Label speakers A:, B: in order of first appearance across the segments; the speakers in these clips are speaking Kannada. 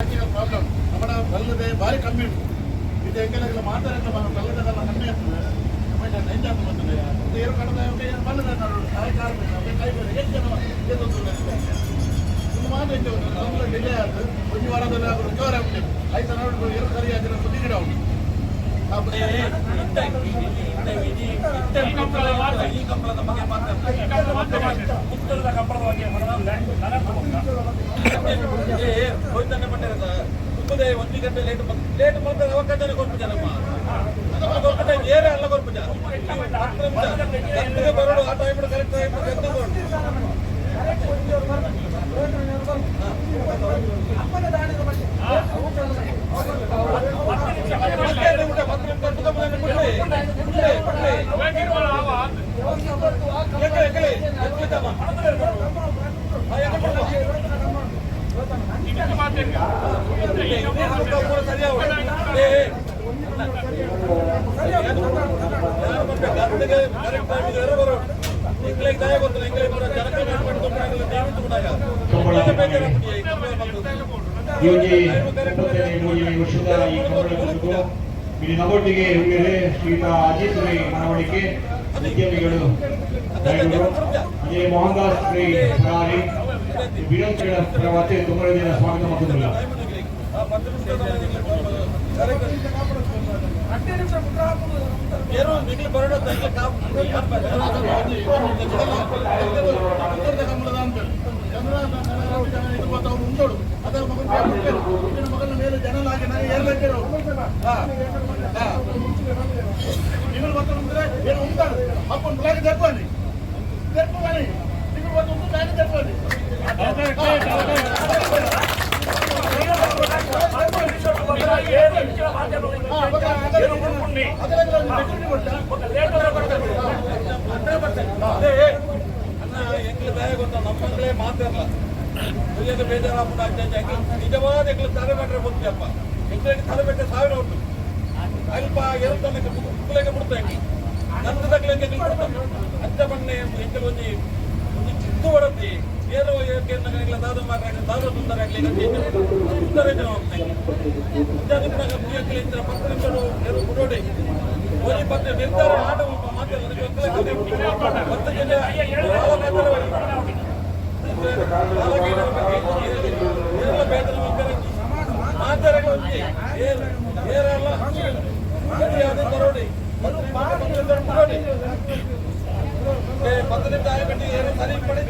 A: ಪ್ರಾಬ್ಲಮ್ ನಮ್ಮ ಬಲ್ಲದೆ ಭಾರಿ ಕಮ್ಮಿ ಉಂಟು. ಇದು ಎಂಕೆಲ್ಲ ಮಾತಾಡಿದ್ರೆ ಬಲ್ಲದೆಲ್ಲ ಕಮ್ಮಿ ಆಗ್ತದೆ. ನೈಜ ಬರ್ತದೆ ಏನು ಕಡದ ಬಲ್ಲದ ತಾಯಿ ಕಾರಣ ಕೈ ಎಷ್ಟು ಜನ ಒಂದು ಮಾತು ನಮ್ಮಲ್ಲಿ ಡಿಲೇ ಆಯ್ತು. ಒಂದು ವಾರದಲ್ಲಿ ಆದರೂ ಜೋರ ಉಂಟು 5 ಸಾವಿರ ಎರಡು ಸರಿ ಆಗಿರೋ ಬುದ್ಧಿ ಗಿಡ ಉಂಟು.
B: ಈ ಕಂಬಳದ ಬಗ್ಗೆ ಪುಸ್ತಕದ ಕಂಬಳದ ಬಗ್ಗೆ ಹೋಯ್ತಾನೆ ಪಟ್ಟಿರದ ತುಂಬದೇ 1 ಗಂಟೆ ಲೇಟ್ ಮಾಡ್ತಾರೆ. ಅವಕಾಶ ಕೊಡ್ಬಿಟ್ಟಾರಮ್ಮ ಕೊಟ್ಟ ಏರೇ ಅಲ್ಲ ಕೊಡ್ಬಿಟ್ಟ ಬರೋದು ಆ ಟೈಮ್ ಕರೆಕ್ಟ್ ಟೈಮ್
C: ವರ್ಷದ ಈ ಕಂಬಳಕ್ಕೂ ಇಲ್ಲಿ ನಮ್ಮೊಟ್ಟಿಗೆ ಹುಡುಗರೆ ಶ್ರೀಯುತ ಅಜಿತ್ ರೈ ಮನವಣಿಕೆ ಉದ್ಯಮಿಗಳು ಅದೇ ಮೋಹನ್ ದಾಸ್ ರೈ ಫರಾರಿ ವಿನೋದ್ ಪ್ರವಾಸಿ ತುಂಬಾ ದಿನ ಸ್ವಾಗತ ಮಾಡುತ್ತಿಲ್ಲ.
A: ఉందోడు అదే మగల ಮೇಲೆ జన లాగే ఏర్లెక్కారు నిన్ను మొత్తం ఉంటే నేను ఉంటాను అప్పుడు బ్లాక్ చెప్పండి చెప్పమని నిన్ను మొత్తం ఉంటే బ్లాక్ చెప్పండి
B: ನಮ್ಮಂಗಲೇ ಮಾತಾಡಲ್ಲ ಬೇಜಾರಾಗ್ಬಿಟ್ಟು ನಿಜವಾದ ಎಗ್ಲು ತಲೆ ಬಿಟ್ರೆ ಗೊತ್ತಪ್ಪ ಎಗ್ಲಿಗೆ ತಲೆ ಬಿಟ್ಟರೆ 1000 ಉಂಟು ಅಲ್ಪ ಎರಡು ತನಕ ಮುಕ್ಕಲೆಗೆ ಬಿಡ್ತಾ ನಂದು ತಗ್ಲಿಗೆ ಅಜ್ಜ ಬಣ್ಣೆ ಎಂಕಲ್ ಒಂದು ಚಿತ್ತು ಹೊಡತಿ ಏನು ದಾದ ಮಾತಾಡಿ ದಾದ ಸುಂದರ ಆಗಲಿ ಸುಂದರ ಪತ್ರ ಎರಡು ಬಿಡೋಡಿ ಓದಿ ಪತ್ರ ನಿರ್ಧಾರ ಆಟ తరోడి 10 నిమిషాలు పెట్టి సరి పడి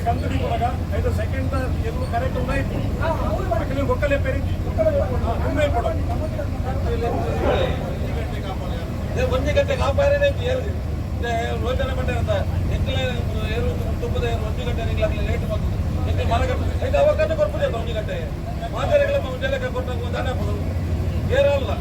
B: కందుడి కూడా అయితే సెకండ్ ఎరువు కరెక్ట్ ఉన్నాయి అక్కడ ఒక్కలే పెరిగి ఉన్నాయి కూడా 1 ಗಂಟೆ ಕಾಪಾರೇನೆ ರೋಜನೆ ಪಟ್ಟೆ ಅಂತ ಎಕ್ಕಲೇ ಏರು ತುಂಬದೆ 1 ಗಂಟೆ ನಿಗ್ಲಾಗಲಿ ಲೇಟ್ ಮಾಡ್ತದೆ ಎಕ್ಕೆ ಮರಗಟ್ಟು ಐದು ಅವಕಾಶ ಕೊಡ್ಬೋದು 1 ಗಂಟೆ ಮಾತಾಡಿಗಳ ಮುಂಜಾನೆ ಕೊಟ್ಟು ದಾನ ಕೊಡೋದು ಏರಲ್ಲ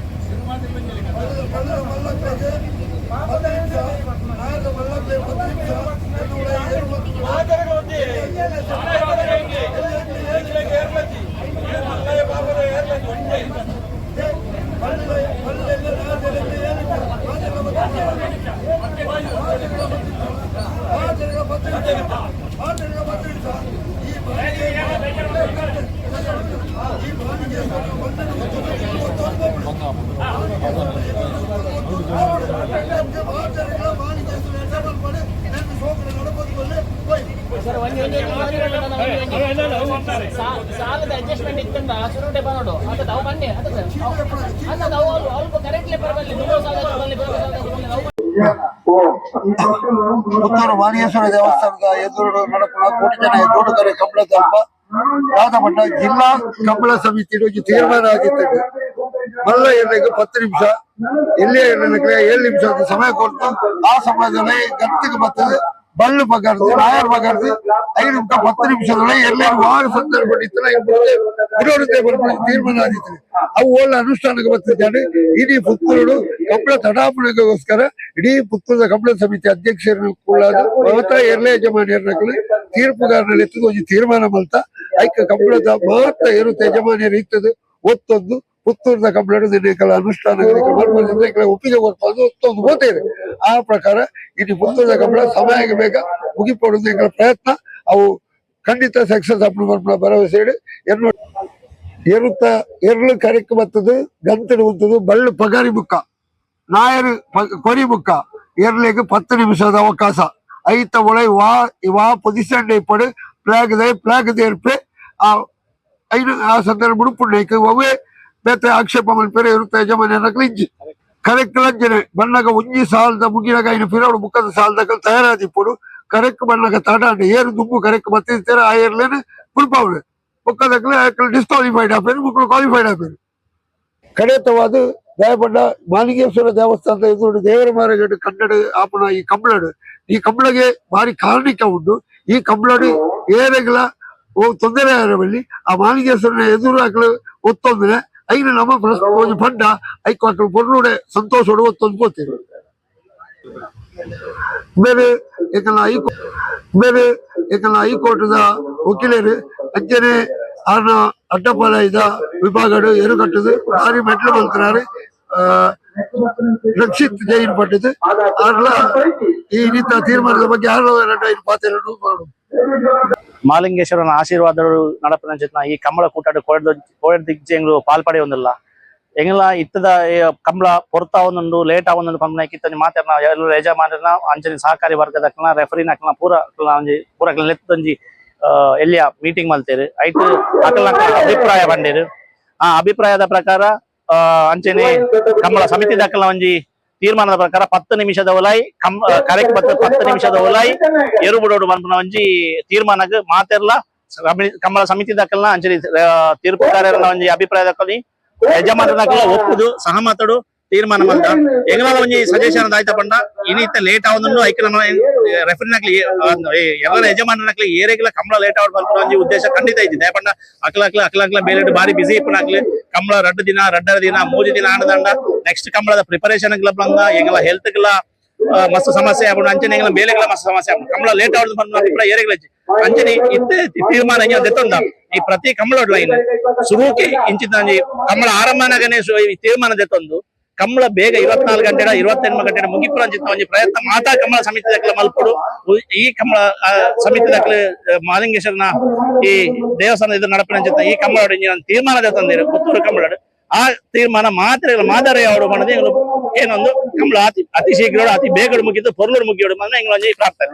D: ಸಾಲದ ಅಡ್ಜಸ್ಟ್ಮೆಂಟ್ ಇತ್ತಂದ ಸುರುಟೆ ಬಂದೋಡು ಅದು ಅವು ಬನ್ನಿ ಅದು ಅಲ್ಪ ಕರೆಕ್ಟ್ಲಿ ಬರಬಲ್ಲಿ
E: ಪುತ್ತೂರು ಮಾಲಿಂಗೇಶ್ವರ ದೇವಸ್ಥಾನದ ಎದುರು ನಡಪುಣ ಕೋಟಿ ಜನ ಎದುರುಗಡೆ ಕಂಬಳ ತಲ್ಪ ಯಾದಮಠ ಜಿಲ್ಲಾ ಕಂಬಳ ಸಮಿತಿ ತೀರ್ಮಾನ ಆಗಿರ್ತದೆ. ಮಲ್ಲ ಎಣ್ಣೆಗೆ 10 ನಿಮಿಷ ಎಲ್ಲಿಯ ಎಣ್ಣೆಗೆ 7 ನಿಮಿಷ ಸಮಯ ಕೊಟ್ಟು ಆ ಸಮಯದಲ್ಲಿ ಗತ್ತಿಗೆ ಬರ್ತದೆ ಬಳ್ಳು ಬಗರ್ದು ನಾಯರ್ ಬಗರ್ದು 5 ನಿಮಿಷ 10 ನಿಮಿಷದೊಳಗೆ ಎಲ್ಲರೂ ವಾರ ಸಂದರ್ಭ ತೀರ್ಮಾನ ಆಗಿತ್ತು. ಅವು ಒಳ್ಳೆ ಅನುಷ್ಠಾನಕ್ಕೆ ಬರ್ತಿದ್ದಾನೆ. ಇಡೀ ಪುತ್ತೂರು ಕಂಬಳ ತಡಾಪಣೆಗೋಸ್ಕರ ಇಡೀ ಪುತ್ತೂರದ ಕಂಬಳ ಸಮಿತಿ ಅಧ್ಯಕ್ಷರು ಕೂಡ ಎಲ್ಲ ಯಜಮಾನಿಯರ್ನಗಳು ತೀರ್ಪುಗಾರನಲ್ಲಿ ಎತ್ತದ ಒಂದು ತೀರ್ಮಾನ ಮಲ್ತ ಐಕ ಕಂಬಳದ ಮಾತ್ರ ಇರುತ್ತೆ ಯಜಮಾನಿಯರು ಇರ್ತದೆ ಒತ್ತೊಂದು ಪುತ್ತೂರಿನ ಕಂಪ್ಲೇಂಟ್ ದಿನಗಳ ಅನುಷ್ಠಾನಗಳಿಗೆ ಬರ್ಬೋದು ಒಪ್ಪಿಗೆ ಬರ್ಬೋದು ಒಂದು ಓದಿದೆ ಆ ಪ್ರಕಾರ ಇನ್ನು ಪುತ್ತೂರಿನ ಕಂಪ್ಲೇಂಟ್ ಸಮಯಕ್ಕೆ ಬೇಗ ಮುಗಿಪಡುವ ಪ್ರಯತ್ನ ಅವು ಖಂಡಿತ ಸಕ್ಸಸ್ ಅಪ್ ಭರವಸೆ ಎರ್ಲು ಕರೆಕ್ಟ್ ಬರ್ತದೆ ಗಂತಡು ಉಂಟದು ಬಳ್ಳು ಪಗಾರಿ ಬುಕ್ಕ ನಾಯರು ಕೊರಿ ಬುಕ್ಕ ಎರ್ಲೆಗೆ 10 ನಿಮಿಷದ ಅವಕಾಶ ಐತ ಒಳ ವಾ ಪೊಸಿಷನ್ ಇಪ್ಪಡು ಫ್ಲಾಗ್ ದೇರ್ಪೆ ಆ ಸಂದರ್ಭ ಮುಡುಪುಂಡೈಕ್ ಅವೇ ಬೇತೆ ಆಕ್ಷೇಪ ಮಲ್ಪೇರೆ ಇರುತ್ತೆ ಯಜಮಾನ್ಯನಕ್ಲು ಇಂಜಿ ಕರೆಕ್ಟ್ ಲಂಜನೆ ಬಣ್ಣಗ ಒಂಜಿ ಸಾಲದ ಮುಗಿನಾಗ ಇನ್ನು ಫಿರೋಡು ಬುಕ್ಕದ ಸಾಲದಾಗ ತಯಾರಾದಿಪ್ಪಡು ಕರೆಕ್ಟ್ ಬಣ್ಣಗ ತಾಟಾಂಡೆ ಏರು ದುಂಬು ಕರೆಕ್ಟ್ ಬತ್ತಿರ್ತಾರೆ ಆ ಏರ್ಲೇನೆ ಪುಲ್ಪಾವ್ರೆ ಬುಕ್ಕದಕ್ಲೆ ಡಿಸ್ಕ್ವಾಲಿಫೈಡ್ ಆಪೇರು ಮಕ್ಕಳು ಕ್ವಾಲಿಫೈಡ್ ಆಪೇರು ಕಡೆತವಾದ ದಯಪಡ್ಡ ಮಾಲಿಂಗೇಶ್ವರ ದೇವಸ್ಥಾನದ ಎದುರು ದೇವರ ಮಾರಗಟ್ಟು ಕನ್ನಡ ಆಪಣ ಈ ಕಂಬಳಗೆ ಭಾರಿ ಕಾರಣಿಕ ಉಂಟು ಈ ಕಂಬಳಡು ಏರೆಗಳ ತೊಂದರೆ ಬಲ್ಲಿ ಆ ಮಾಲಿಂಗೇಶ್ವರನ ಎದುರು ಹಾಕಲು ಒತ್ತೊಂದ್ರೆ ಐನ ನಮ್ಮ ಒಂದು ಪಂಡ ಐಕು ಹಾಕಲು ಪೊರ್ಲುಡೆ ಸಂತೋಷ ಒತ್ತೊಂದು పోతేరు ಬೇರೆ ಹೈಕೋರ್ಟ್ದ ವಕೀಲರು ಅಂಚನೆ ಆನ ಅಡ್ಡಪಾಲಯದ ವಿಭಾಗಡು ಎರುಗಟ್ಟದು ಭಾರಿ ಮೆಟ್ಲು ಮಲ್ತಾರೆ ರಕ್ಷಿತ್ ಜೈನ್ ಪಟ್ಟದು ಈ ರೀತಿಯ ತೀರ್ಮಾನದ ಬಗ್ಗೆ ಯಾರು ಪಾತ್ರೆಯನ್ನು ಮಾಡು
F: ಮಾಲಿಂಗೇಶ್ವರನ ಆಶೀರ್ವಾದಗಳು ನಡಪಿನ ಜೊತೆ ಈ ಕಂಬಳ ಕೂಟಾಡು ಕೋಡಿಜ್ಜೆಂಗ್ಲು ಪಾಲ್ಪಡೆ ಒಂದಿಲ್ಲ ಎಂಗ್ಲ ಇತ್ತದ ಕಂಬಳ ಪೊರ್ತ ಒಂದೊಂದು ಲೇಟ್ ಆವೊಂದು ಪಂಪನ ಕಿತ್ತಂಜಿ ಮಾತಾಡ್ನ ಎಲ್ಲರೂ ಯಜಮಾನರನ್ನ ಅಂಚನೆ ಸಹಕಾರಿ ವರ್ಗದಕ್ಲ ರೆಫರಿನ ಅಕ್ಲ ಪೂರ ಲೆತ್ತಂಜಿ ಎಲ್ಲಿಯ ಮೀಟಿಂಗ್ ಮಲ್ತೇರು ಐಟ್ ಅಕಲ್ನ ಅಭಿಪ್ರಾಯ ಬಂಡೇರು ಆ ಅಭಿಪ್ರಾಯದ ಪ್ರಕಾರ ಅಂಚನೆ ಕಂಬಳ ಸಮಿತಿ ದಾಖಲ ಒಂಜಿ ತೀರ್ಮಾನದ ಪ್ರಕಾರ 10 ನಿಮಿಷದ ಒಲಾಯಿ ಕರೆಕ್ಟ್ 10 ನಿಮಿಷದ ಒಲಾಯಿ ಎರುಬುಡೋಡು ಮನ್ಪುನ ಒಂಜಿ ತೀರ್ಮಾನಕ್ಕೆ ಮಾತೆರ್ಲ ಕಂಬಳ ಸಮಿತಿ ದಾಖಲ್ನ ಅಂಚನೆ ತೀರ್ಪುಗಾರರ ಒಂಜಿ ಅಭಿಪ್ರಾಯ ದಾಖಲಿ ಯಜಮಾನರ ಒಪ್ಪುದು ಸಹಮತಡು ತೀರ್ಮಾನ ಮಂದ ಎಂಗ್ಲ ಒಂಜಿ ಸಜೆಷನ್ ಆಯ್ತಾ ಪಂಡ ಇನ್ನಿತ್ತ ಲೇಟ್ ಆವೊಂದು ಐಕ್ಲ ರೆಫರಿನಾಗ್ಲಿ ಎಲ್ಲ ಯಜಮಾನನಾಗ್ಲಿ ಏರೆಗ್ಲ ಕಂಬಳ ಲೇಟ್ ಆವಡ್ ಬರ್ಪುನ ಒಂಜಿ ಉದ್ದೇಶ ಖಂಡಿತ ಐತಿ ದಯಪಂಡ ಅಕ್ಲ ಬೇರೆ ಬಾರಿ ಬಿಸಿ ಇಪ್ಪನಾಗ್ಲಿ ಕಂಬಳ ರಡ್ಡರ ದಿನ 3 ದಿನ ಆನದಂಡ ನೆಕ್ಸ್ಟ್ ಕಂಬಳದ ಪ್ರಿಪರೇಷನ್ ಬಂದ ಎಂಗ್ಲ ಹೆಲ್ತ್ ಮಸ್ತ್ ಸಮಸ್ಯೆ ಆಗೋಣ ಅಂಚನೆ ಎಂಗ್ಲ ಬೇಲೆಗಳ ಮಸ್ತ್ ಸಮಸ್ಯೆ ಆಗೋಣ ಕಂಬಳ ಲೇಟ್ ಆವಡ್ ಬಂದ ಅಭಿಪ್ರಾಯ ಏರೆಗ್ಲ ಅಂಚನೆ ಇತ್ತೆ ತೀರ್ಮಾನ ದೆತ್ತೊಂದ ಈ ಪ್ರತಿ ಕಂಬಳ ಲೈನ್ ಶುರುಕ್ಕೆ ಇಂಚಿನ ಕಂಬಳ ಆರಂಭನಾಗನೆ ತೀರ್ಮಾನ ದೆತ್ತೊಂದು ಕಂಬಳ ಬೇಗ 24 ಗಂಟೆ 28 ಗಂಟೆ ಮುಗಿಪುರ ಅಂಚಿನ ಒಂಜಿ ಪ್ರಯತ್ನ ಮಾತಾ ಕಂಬಳ ಸಮಿತಿ ದಾಖಲೆ ಮಲ್ಪಡು ಈ ಕಂಬಳ ಸಮಿತಿ ದಾಖಲೆ ಮಾಲಿಂಗೇಶ್ವರನ ಈ ದೇವಸ್ಥಾನ ಇದು ನಡಪಿನ ಅಂಚಿನ ಈ ಕಂಬಳ ತೀರ್ಮಾನ ತಂದಿರು ಪುತ್ತೂರು ಕಂಬಳ ಆ ತೀರ್ಮಾನ ಮಾದರ ಯಾವುದು ಮಾಡದೆ ಏನೊಂದು ಕಂಬಳ ಅತಿ ಶೀಘ್ರ ಅತಿ ಬೇಗ ಮುಗಿದು ಪೊರ್ಲೂರು ಮುಗಿಯೋಡು ಎಂಗ್ಲ ಪ್ರಾರ್ಥನೆ